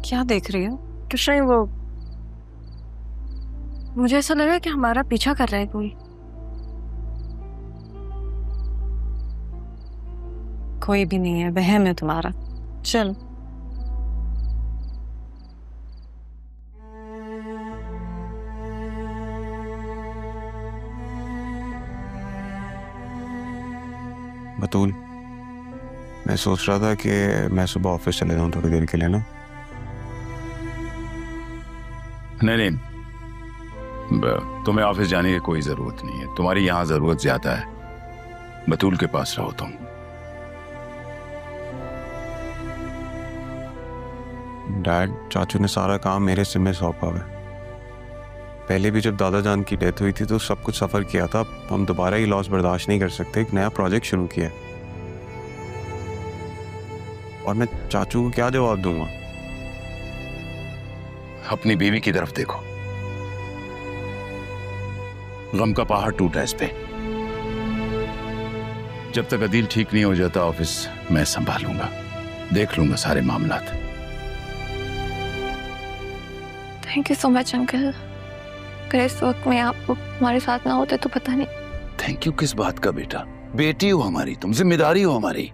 क्या देख रही हो? कुछ नहीं, वो मुझे ऐसा लगा कि हमारा पीछा कर रहा है कोई। कोई भी नहीं है, वहम है तुम्हारा। चल। बतूल, मैं सोच रहा था कि मैं सुबह ऑफिस चले जाऊं थोड़ी देर के लिए ना। नहीं, तुम्हें ऑफिस जाने की कोई जरूरत नहीं है। तुम्हारी यहाँ जरूरत ज्यादा है। बतूल के पास रहो तुम। डैड, चाचू ने सारा काम मेरे जिम्मे सौंपा हुआ है। पहले भी जब दादा जान की डेथ हुई थी तो सब कुछ सफर किया था। हम दोबारा ये लॉस बर्दाश्त नहीं कर सकते। एक नया प्रोजेक्ट शुरू किया और मैं चाचू को क्या जवाब दूंगा? अपनी बीवी की तरफ देखो। गम का पहाड़ टूटा इस पे। जब तक अदील ठीक नहीं हो जाता ऑफिस मैं संभालूंगा, देख लूंगा सारे मामलात। Thank you so much uncle. अगर इस वक्त में आप हमारे साथ ना होते तो पता नहीं। थैंक यू किस बात का बेटा? बेटी हो हमारी, तुम जिम्मेदारी हो हमारी।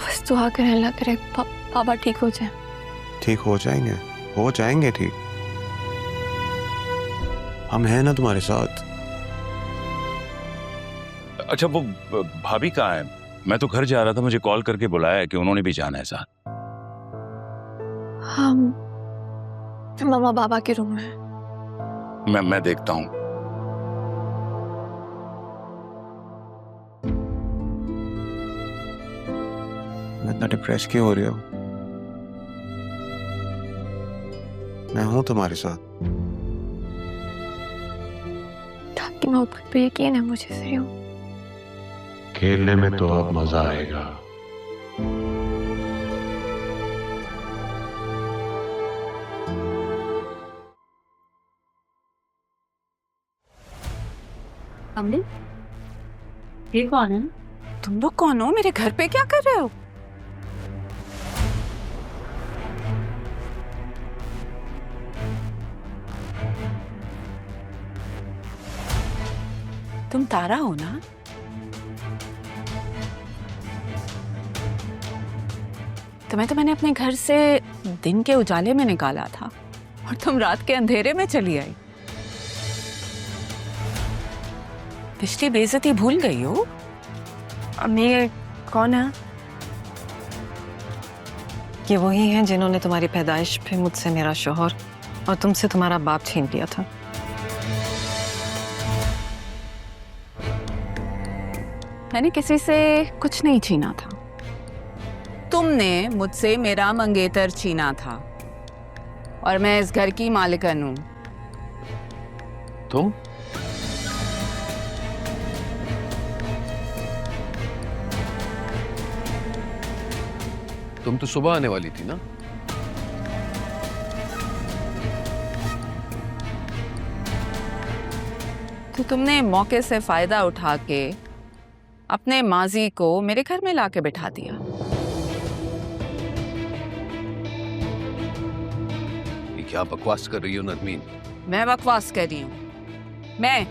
बस दुआ करें अल्लाह करे पापा ठीक हो जाए। ठीक हो जाएंगे ठीक। हम हैं ना तुम्हारे साथ। अच्छा, वो भाभी कहाँ है? मैं तो घर जा रहा था, मुझे कॉल करके बुलाया है कि उन्होंने भी जाना है साथ। हम मम्मा बाबा के रूम में। मैं देखता हूँ। मैं इतना डिप्रेस क्यों हो रही हो? मैं हूं तुम्हारे साथ। आपकी मोहब्बत पे यकीन है मुझे से हो। खेलने में तो अब मजा आएगा। अम्मी, ये कौन है? तुम लोग कौन हो? मेरे घर पे क्या कर रहे हो? तुम तारा हो ना? तुम्हें तो मैंने अपने घर से दिन के उजाले में निकाला था और तुम रात के अंधेरे में चली आई। पिछली बेइज्जती भूल गई हो? अम्मी, ये कौन है? ये वही हैं जिन्होंने तुम्हारी पैदाइश पे मुझसे मेरा शोहर और तुमसे तुम्हारा बाप छीन लिया था। मैंने किसी से कुछ नहीं छीना था। तुमने मुझसे मेरा मंगेतर छीना था और मैं इस घर की मालिकन हूं। तुम? तुम तो सुबह आने वाली थी ना? तो तुमने मौके से फायदा उठा के अपने माजी को मेरे घर में लाके बिठा दिया। ये क्या बकवास कर रही हो नरमीन? मैं बकवास कर रही हूँ? मैं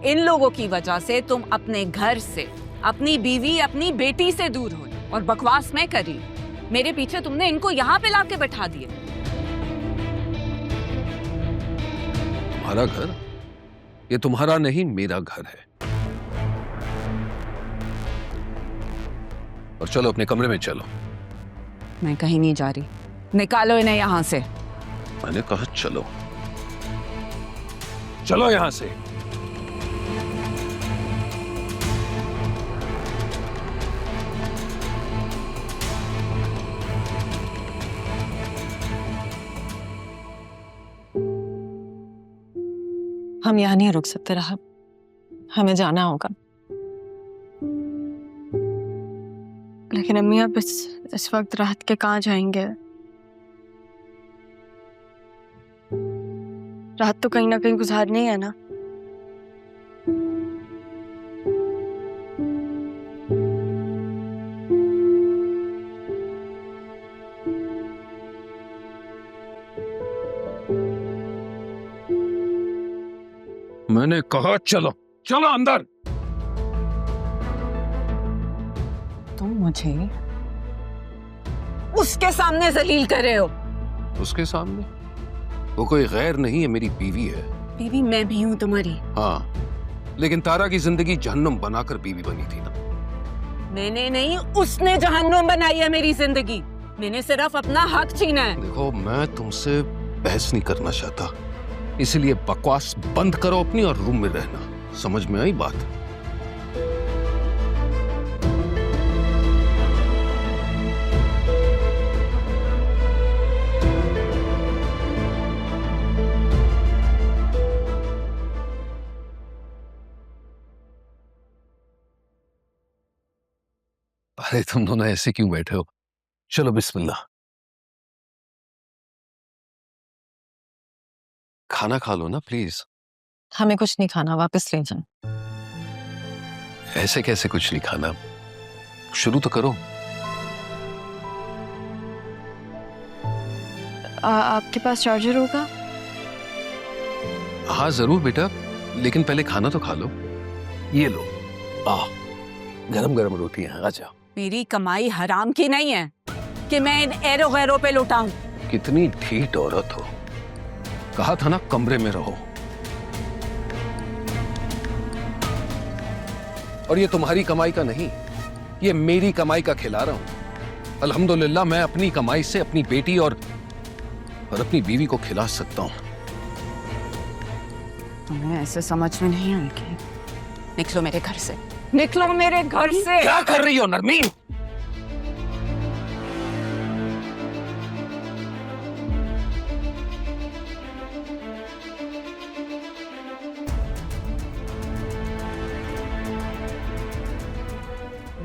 इन लोगों की वजह से तुम अपने घर से, अपनी बीवी, अपनी बेटी से दूर हो और बकवास मैं कर रही हूँ। मेरे पीछे तुमने इनको यहाँ पे लाके बैठा दिए। तुम्हारा घर? ये तुम्हारा नहीं, मेरा घर है। और चलो अपने कमरे में चलो। मैं कहीं नहीं जा रही। निकालो इन्हें यहाँ से। मैंने कहा चलो, चलो यहां से। हम यहाँ नहीं रुक सकते राहत, हमें जाना होगा। लेकिन अम्मी, आप इस वक्त रात के कहाँ जाएंगे? रात तो कहीं ना कहीं गुजारनी है ना। मैंने कहा चलो चलो अंदर। तुम मुझे उसके सामने जलील कर रहे हो। उसके सामने? वो कोई गैर नहीं है, मेरी बीवी है। बीवी मैं भी हूं तुम्हारी। हाँ, लेकिन तारा की जिंदगी जहन्नुम बनाकर बीवी बनी थी ना। मैंने नहीं, उसने जहन्नुम बनाई है मेरी जिंदगी। मैंने सिर्फ अपना हक छीना है। देखो, मैं तुमसे बहस नहीं करना चाहता, इसलिए बकवास बंद करो अपनी और रूम में रहना। समझ में आई बात? अरे तुम दोनों ऐसे क्यों बैठे हो? चलो बिस्मिल्लाह। खाना खा लो ना प्लीज। हमें कुछ नहीं खाना, वापस ले जाओ। ऐसे कैसे कुछ नहीं खाना? शुरू तो करो। आपके पास चार्जर होगा? हाँ जरूर बेटा, लेकिन पहले खाना तो खा लो। ये लो, गरम गरम रोटी है, आ जाओ। मेरी कमाई हराम की नहीं है कि मैं इन एरो गैरों पे लुटाऊं। कितनी ढीठ औरत हो। कहा था ना कमरे में रहो। और ये तुम्हारी कमाई का नहीं, ये मेरी कमाई का खिला रहा हूं। अल्हम्दुलिल्लाह मैं अपनी कमाई से अपनी बेटी और अपनी बीवी को खिला सकता हूं। तुम्हें ऐसे समझ में नहीं आएगी। निकलो मेरे घर से, निकलो मेरे घर से। क्या कर रही हो नरमीन?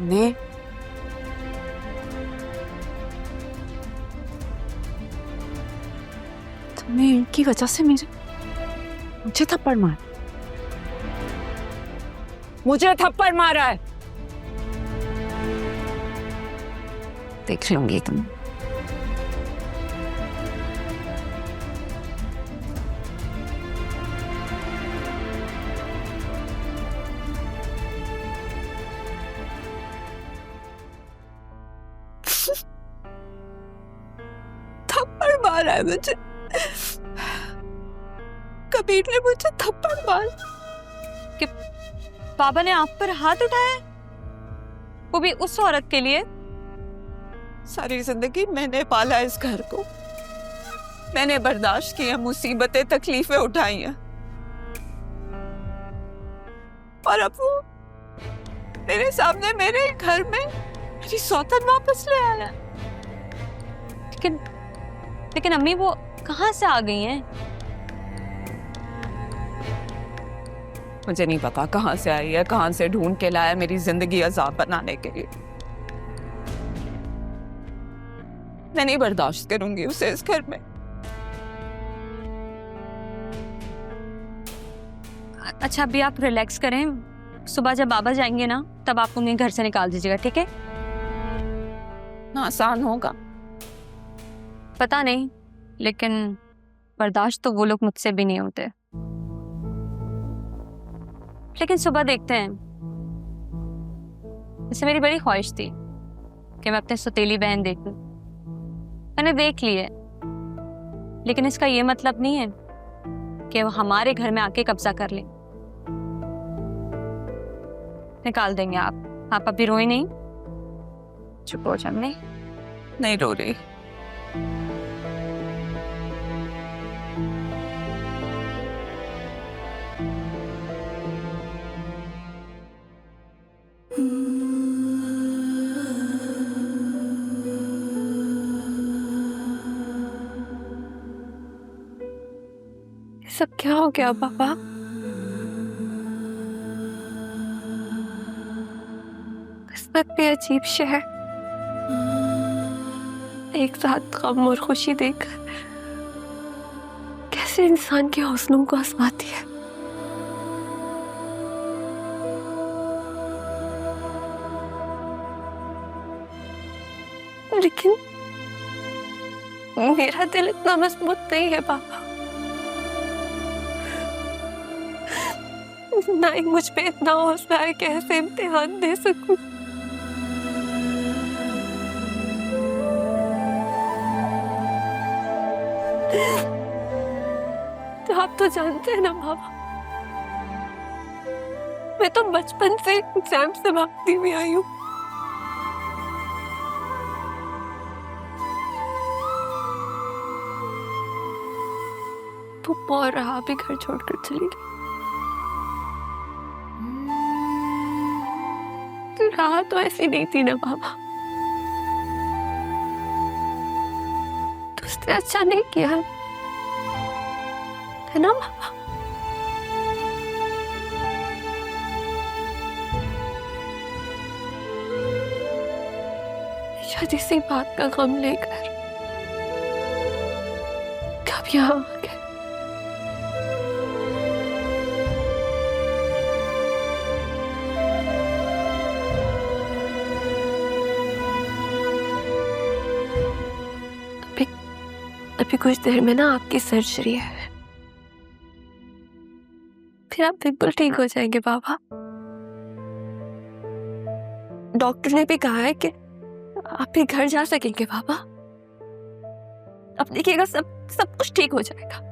ने तुमने इनकी वजह से मुझे थप्पड़ मार, मुझे थप्पड़ मारा है। देख लूंगी तुम। थप्पड़ मारा है मुझे, कबीर ने मुझे थप्पड़ मार। कि बाबा ने आप पर हाथ उठाया, वो भी उस औरत के लिए? सारी जिंदगी मैंने पाला इस घर को, मैंने बर्दाश्त किया, मुसीबतें तकलीफें उठाई हैं, और अब वो मेरे सामने मेरे घर में मेरी सौतन वापस ले आया। लेकिन अम्मी वो कहाँ से आ गई हैं? मुझे नहीं पता कहाँ से आई है, कहाँ से ढूंढ के लाया मेरी जिंदगी अजाब बनाने के लिए। मैं नहीं बर्दाश्त करूंगी उसे इस घर में। अच्छा अभी आप रिलैक्स करें, सुबह जब बाबा जाएंगे ना तब आप उन्हें घर से निकाल दीजिएगा, ठीक है? ना आसान होगा। पता नहीं, लेकिन बर्दाश्त तो वो लोग मुझसे भी नहीं होते। लेकिन सुबह देखते हैं। वैसे मेरी बड़ी ख्वाहिश थी कि मैं अपने सौतेली बहन देखूं। मैंने देख ली है, लेकिन इसका ये मतलब नहीं है कि वो हमारे घर में आके कब्जा कर ले। निकाल देंगे आप अभी रोए नहीं। चुप हो जाओ। नहीं रो रही। सब क्या हो गया पापा? किस्मत भी अजीब सी है, एक साथ गम और खुशी देकर कैसे इंसान के हौसलों को आजमाती है। लेकिन मेरा दिल इतना मजबूत नहीं है पापा। ना ही मुझ पे इतना हौसला है कि ऐसे इम्तिहान दे सकूं। तो आप तो जानते हैं ना बाबा, मैं तो बचपन से एग्जाम से भागती हुई आई हूँ। तुम और रहा भी घर छोड़कर चली गई। तो रहा तो ऐसी नहीं थी ना बाबा, तो उसने अच्छा नहीं किया है ना बाबा। शायद इसी बात का गम लेकर कब यहाँ आ गए। अभी कुछ देर में ना आपकी सर्जरी है, फिर आप बिल्कुल ठीक हो जाएंगे बाबा। डॉक्टर ने भी कहा है कि आप भी घर जा सकेंगे बाबा। अब देखिएगा सब कुछ ठीक हो जाएगा।